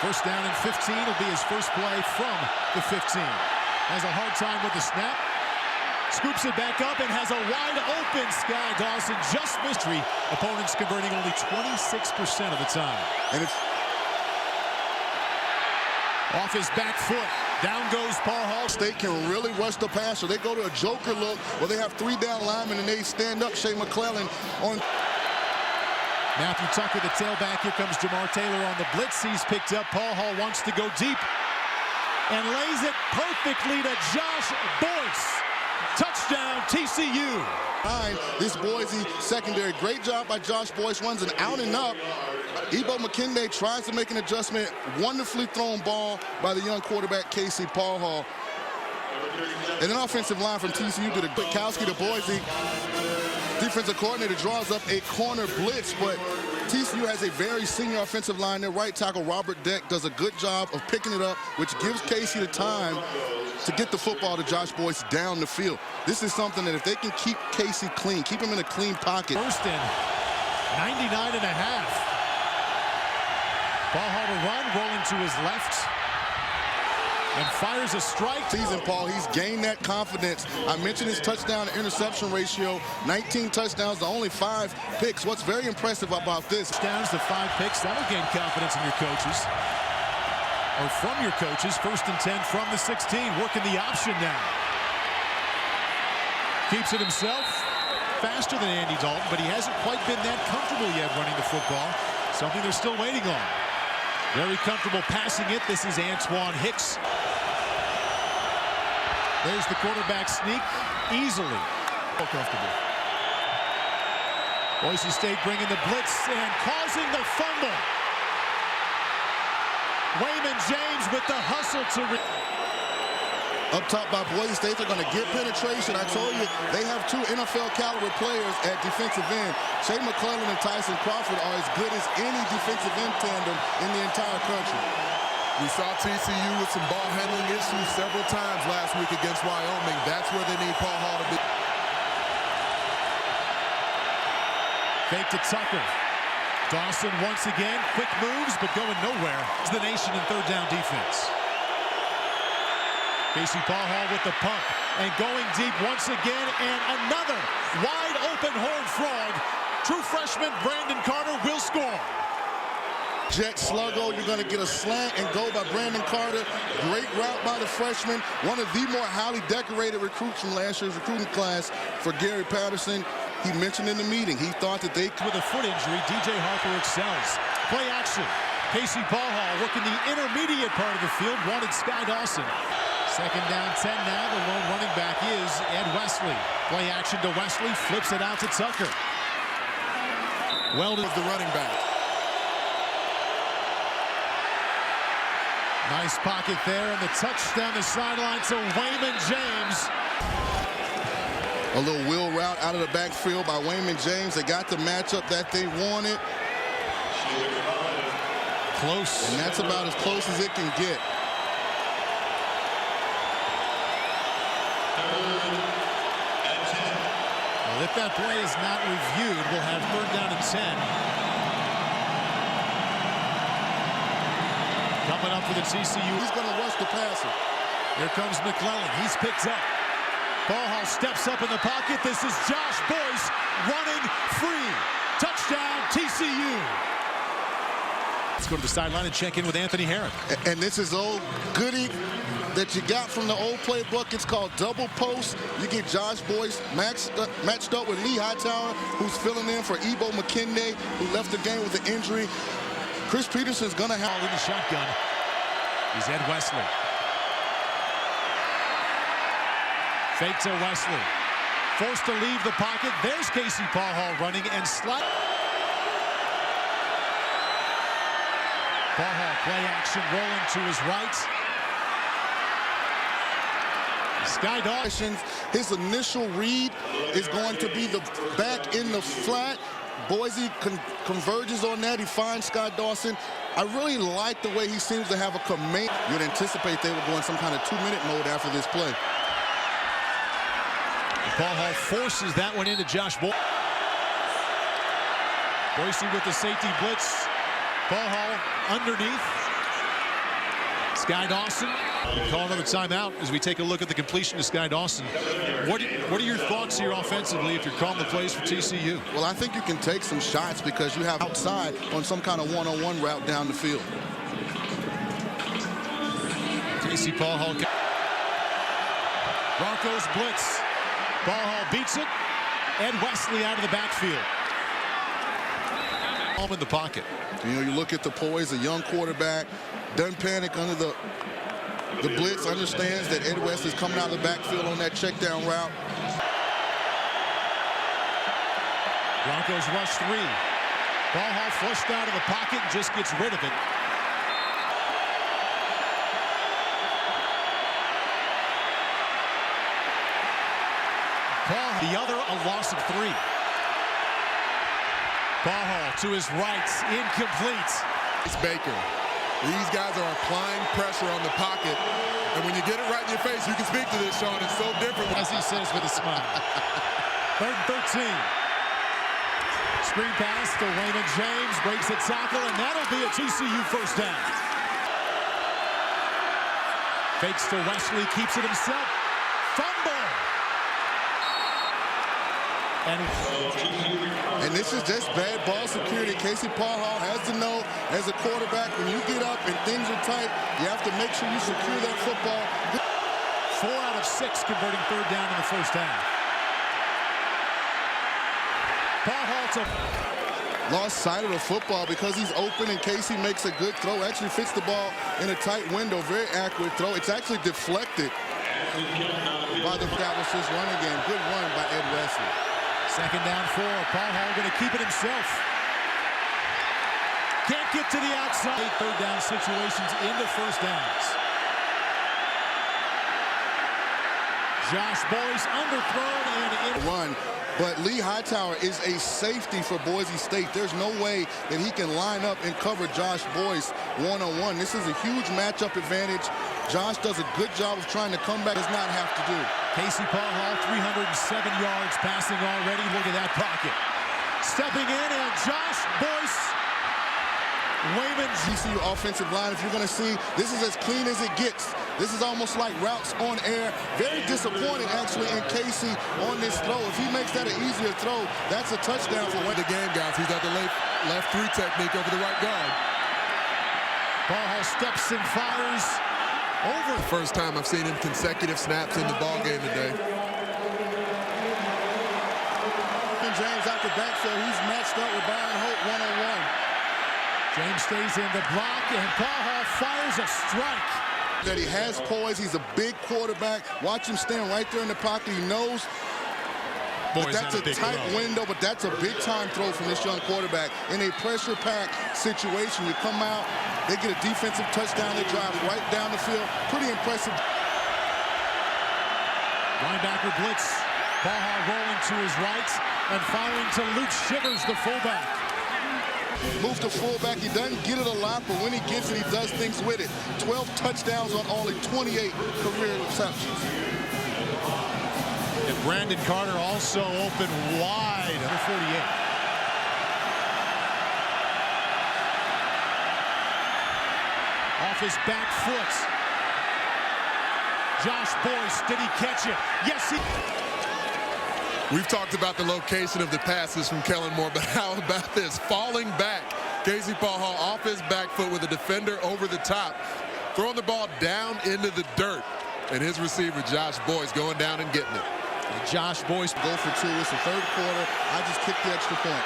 First down and 15 will be his first play from the 15. Has a hard time with the snap. Scoops it back up and has a wide open Sky Dawson. Just mystery. Opponents converting only 26% of the time. And it's off his back foot. Down goes Pachall. State can really rush the passer. They go to a joker look where they have 3 down linemen and they stand up Shea McClellan on. Matthew Tucker, the tailback. Here comes Jamar Taylor on the blitz. He's picked up. Pachall wants to go deep and lays it perfectly to Josh Boise. Touchdown, TCU. This Boise secondary. Great job by Josh Boise. Runs an out and up. Ebo McKinday tries to make an adjustment. Wonderfully thrown ball by the young quarterback, Casey Pachall. And an offensive line from TCU did a quick Kowski to Boise. Defensive coordinator draws up a corner blitz, but TCU has a very senior offensive line. Their right tackle, Robert Deck, does a good job of picking it up, which gives Casey the time to get the football to Josh Boise down the field. This is something that if they can keep Casey clean, keep him in a clean pocket. First and 99 and a half. Pachall to run, rolling to his left. And fires a strike. Season, Paul, he's gained that confidence. I mentioned his touchdown to interception ratio. 19 touchdowns to only 5 picks. What's very impressive about this? Touchdowns to 5 picks. That'll gain confidence in your coaches. Or from your coaches. First and 10 from the 16. Working the option now. Keeps it himself. Faster than Andy Dalton, but he hasn't quite been that comfortable yet running the football. Something they're still waiting on. Very comfortable passing it. This is Antoine Hicks. There's the quarterback sneak. Easily. So comfortable. Boise State bringing the blitz and causing the fumble. Wayman James with the hustle to... Up top by Boise State, they're going to get penetration. I told you, they have 2 NFL caliber players at defensive end. Shea McClellan and Tyson Crawford are as good as any defensive end tandem in the entire country. We saw TCU with some ball handling issues several times last week against Wyoming. That's where they need Pachall to be. Fake to Tucker. Dawson once again, quick moves, but going nowhere. It's the nation in third down defense. Casey Pachall with the pump and going deep once again, and another wide open Horned Frog. True freshman Brandon Carter will score. Jet sluggo, you're going to get a slant and go by Brandon Carter. Great route by the freshman. One of the more highly decorated recruits from last year's recruiting class for Gary Patterson. He mentioned in the meeting, he thought that they... With a foot injury, DJ Harper excels. Play action. Casey Pachall working the intermediate part of the field. Wanted Sky Dawson. Second down, 10 now. The lone running back is Ed Wesley. Play action to Wesley. Flips it out to Tucker. Weldon the running back. Nice pocket there, and the touch down the sideline to Wayman James. A little wheel route out of the backfield by Wayman James. They got the matchup that they wanted. Close. And that's about as close as it can get. Well, if that play is not reviewed, we'll have third down and 10. Coming up for the TCU. He's going to rush the passer. Here comes McClellan. He's picked up. Pachall steps up in the pocket. This is Josh Boise running free. Touchdown, TCU. Let's go to the sideline and check in with Anthony Herron. And this is old goodie that you got from the old playbook. It's called double post. You get Josh Boise matched up with Lee Hightower, who's filling in for Ebo McKinday, who left the game with an injury. Chris Peterson's going to have... in the shotgun. He's Ed Wesley. Fake to Wesley. Forced to leave the pocket. There's Casey Pachall running and slide. Pachall play action rolling to his right. Sky Dawson. His initial read is going to be the back in the flat. Boise converges on that. He finds Sky Dawson. I really like the way he seems to have a command. You'd anticipate they would go in some kind of 2-minute mode after this play. Pachall forces that one into Josh Boise. Boise with the safety blitz. Pachall underneath. Sky Dawson. We call another timeout as we take a look at the completion to Sky Dawson. What are your thoughts here offensively if you're calling the plays for TCU? Well, I think you can take some shots because you have outside on some kind of one-on-one route down the field. Casey Pachall. Broncos blitz. Pachall beats it. Ed Wesley out of the backfield. Home in the pocket. You know, you look at the poise, a young quarterback, doesn't panic under the blitz, understands that Ed West is coming out of the backfield on that check down route. Broncos rush 3. Pachall flushed out of the pocket and just gets rid of it. Pachall, the other, a loss of 3. Pachall to his right, incomplete. It's Baker. These guys are applying pressure on the pocket, and when you get it right in your face, you can speak to this, Sean. It's so different. As he says with a smile. 3rd and 13. Screen pass to Raymond James, breaks a tackle, and that'll be a TCU first down. Fakes to Wesley, keeps it himself. Fumble. And this is just bad ball security. Casey Pachall has to know, as a quarterback, when you get up and things are tight, you have to make sure you secure that football. 4 out of 6 converting 3rd down in the first half. Pachall to lost sight of the football because he's open and Casey makes a good throw. Actually fits the ball in a tight window. Very accurate throw. It's actually deflected by the Cowboys' running game. Good run by Ed Wesley. 2nd down 4. Pachall going to keep it himself. Can't get to the outside. 3rd down situations into first downs. Josh Boise underthrown and in. Run. But Lee Hightower is a safety for Boise State. There's no way that he can line up and cover Josh Boyce one-on-one. This is a huge matchup advantage. Josh does a good job of trying to come back. Does not have to do. Casey Pachall, 307 yards passing already. Look at that pocket. Stepping in, and Josh Boyce. Wayman. TCU offensive line, if you're going to see, this is as clean as it gets. This is almost like routes on air. Very disappointed, actually, in Casey on this throw. If he makes that an easier throw, that's a touchdown for the game, guys. He's got the left 3 technique over the right guard. Pachall steps and fires over. First time I've seen him consecutive snaps in the ball game today. James out the backfield. He's matched up with Byron Hope one-on-one. James stays in the block, and Pachall fires a strike. That he has poise. He's a big quarterback. Watch him stand right there in the pocket. He knows that that's a tight window, but that's a big-time throw from this young quarterback. In a pressure-packed situation, you come out, they get a defensive touchdown, they drive right down the field. Pretty impressive. Linebacker blitz. Pachall rolling to his right and firing to Luke Shivers, the fullback. Move to fullback. He doesn't get it a lot, but when he gets it, he does things with it. 12 touchdowns on only 28 career receptions. And Brandon Carter also open wide, under 48. Off his back foot. Josh Boyce, did he catch it? Yes, he... We've talked about the location of the passes from Kellen Moore, but how about this? Falling back, Casey Pachall off his back foot with a defender over the top, throwing the ball down into the dirt, and his receiver, Josh Boyce, going down and getting it. And Josh Boyce go for 2. It's the 3rd quarter. I just kicked the extra point.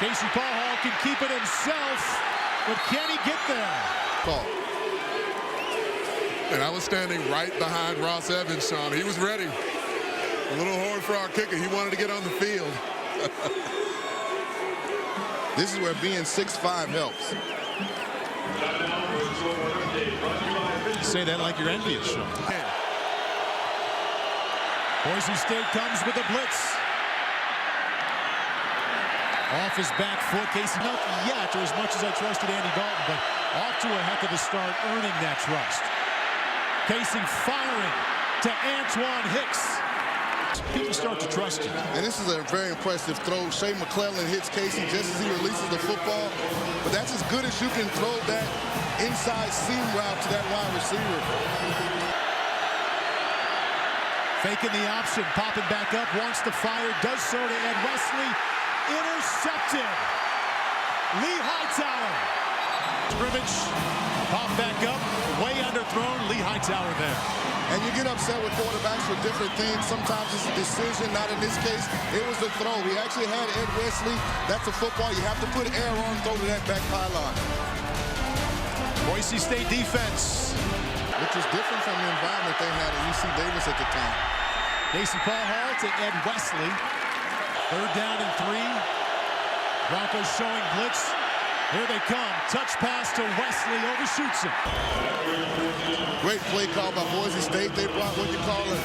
Casey Pachall can keep it himself, but can he get there? Call. And I was standing right behind Ross Evans, Sean. He was ready. A little hard for our kicker. He wanted to get on the field. This is where being 6'5" helps. You say that like you're envious, Sean. Yeah. Boise State comes with a blitz. Off his back foot. Casey, not yet, or as much as I trusted Andy Dalton, but off to a heck of a start, earning that trust. Casey firing to Antoine Hicks. People start to trust you. And this is a very impressive throw. Shea McClellan hits Casey just as he releases the football. But that's as good as you can throw that inside seam route to that wide receiver. Faking the option, popping back up, wants to fire, does so to Ed Wesley. Intercepted. Lee Hightower. Scrimmage, pop back up, way underthrown. Lee Hightower there. And you get upset with quarterbacks for different things. Sometimes it's a decision, not in this case. It was the throw. We actually had Ed Wesley. That's a football. You have to put air on, throw to that back pylon. Boise State defense. Which was different from the environment they had at UC Davis at the time. Casey Pachall to Ed Wesley. 3rd down and 3. Broncos showing blitz. Here they come. Touch pass to Wesley. Overshoots him. Great play call by Boise State. They brought what you call it.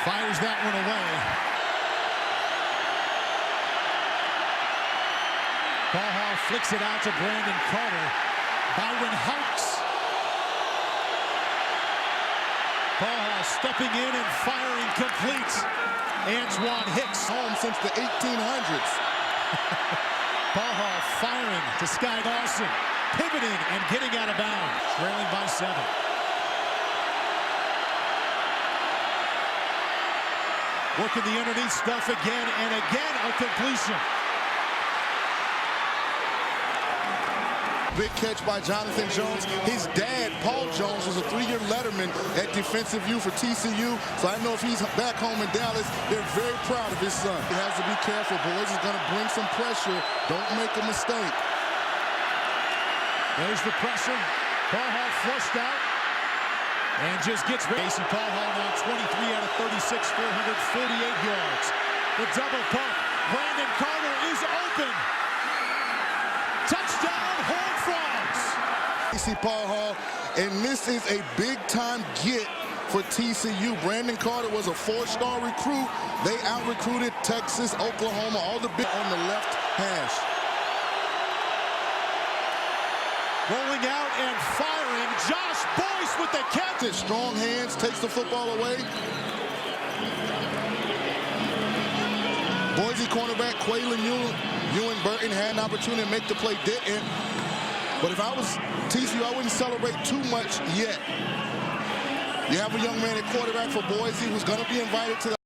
Fires that one away. Pachall flicks it out to Brandon Carter. Byron Hawks. Pachall stepping in and firing complete. Antoine Hicks. Home since the 1800s. Pachall firing to Sky Dawson. Pivoting and getting out of bounds. Trailing by 7. Working the underneath stuff again and again. A completion. Big catch by Jonathan Jones. His dad, Paul Jones, was a 3-year letterman at defensive U for TCU. So I know if he's back home in Dallas, they're very proud of his son. He has to be careful. Boise is going to bring some pressure. Don't make a mistake. There's the pressure. Pachall flushed out. And just gets ready. Casey Pachall now 23 out of 36, 448 yards. The double pump. Brandon Carter is open. Touchdown, Horned Frogs. Casey Pachall, and this is a big-time get for TCU. Brandon Carter was a 4-star recruit. They out-recruited Texas, Oklahoma, all the big on the left hash. Rolling out and firing. Josh Boyce with the catch. Strong hands, takes the football away. Boise cornerback Quaylon Ewan Burton had an opportunity to make the play, didn't. But if I was TCU, I wouldn't celebrate too much yet. You have a young man at quarterback for Boise who's going to be invited to the